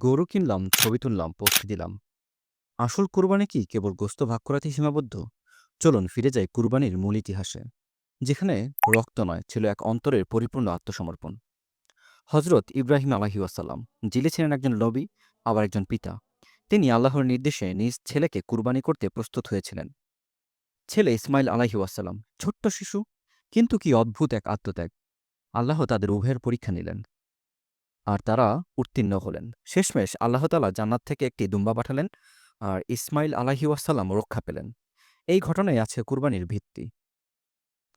গরু কিনলাম, ছবি তুললাম, পোস্ট দিলাম। আসল কুরবানি কি কেবল গোস্ত ভাগ করাতেই সীমাবদ্ধ? চলুন ফিরে যাই কুরবানির মূল ইতিহাসে, যেখানে রক্ত নয়, ছিল এক অন্তরের পরিপূর্ণ আত্মসমর্পণ। হজরত ইব্রাহিম আলাহিউসাল্লাম যিনি ছিলেন একজন নবী, আবার একজন পিতা। তিনি আল্লাহর নির্দেশে নিজ ছেলেকে কুরবানি করতে প্রস্তুত হয়েছিলেন। ছেলে ইসমাইল আলাহিউসাল্লাম ছোট্ট শিশু, কিন্তু কি অদ্ভুত এক আত্মত্যাগ! আল্লাহ তাদের উভয়ের পরীক্ষা নিলেন, আর তারা উত্তীর্ণ হলেন। শেষমেশ আল্লাহ তাআলা জান্নাত থেকে একটি দুম্বা পাঠালেন, আর ইসমাইল আলাইহিওয়াসাল্লাম রক্ষা পেলেন। এই ঘটনায় আছে কুরবানির ভিত্তি।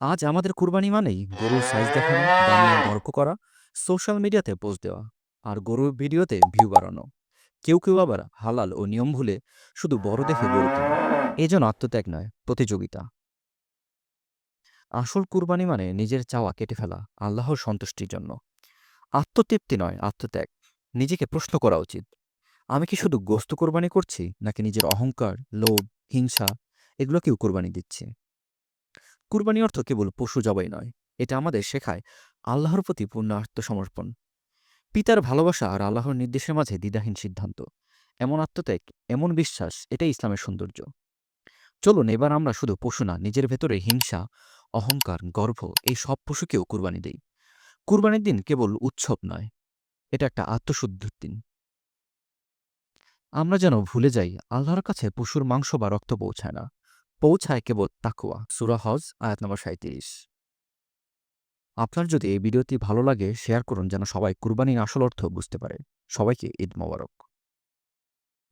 আজ আমাদের কুরবানি মানেই গরুর সাইজ দেখানো, দাম নিয়ে তর্ক করা, সোশ্যাল মিডিয়াতে পোস্ট দেওয়া, আর গরুর ভিডিওতে ভিউ বাড়ানো। কেউ কেউ আবার হালাল ও নিয়ম ভুলে শুধু বড় দেখে গরু কিনে। এই যেন আত্মত্যাগ নয়, প্রতিযোগিতা। আসল কুরবানি মানে নিজের চাওয়া কেটে ফেলা আল্লাহর সন্তুষ্টির জন্য। আত্মতৃপ্তি নয়, আত্মত্যাগ। নিজেকে প্রশ্ন করা উচিত, আমি কি শুধু গোস্ত কোরবানি করছি, নাকি নিজের অহংকার, লোভ, হিংসা এগুলোকেও কোরবানি দিচ্ছি? কুরবানি অর্থ কেবল পশু জবাই নয়, এটা আমাদের শেখায় আল্লাহর প্রতি পূর্ণ আত্মসমর্পণ, পিতার ভালোবাসা আর আল্লাহর নির্দেশের মাঝে দ্বিধাহীন সিদ্ধান্ত। এমন আত্মত্যাগ, এমন বিশ্বাস, এটাই ইসলামের সৌন্দর্য। চলুন এবার আমরা শুধু পশু না, নিজের ভেতরে হিংসা, অহংকার, গর্ব, এই সব পশুকেও কুরবানি দেই। কুরবানির দিন কেবল উৎসব নয়, এটা একটা আত্মশুদ্ধির দিন। আমরা যেন ভুলে যাই আল্লাহর কাছে পশুর মাংস বা রক্ত পৌঁছায় না, পৌঁছায় কেবল তাকওয়া। সূরা হজ আয়াত নম্বর ৩৭। আপনার যদি এই ভিডিওটি ভালো লাগে শেয়ার করুন, যেন সবাই কুরবানির আসল অর্থ বুঝতে পারে। সবাইকে ঈদ মোবারক।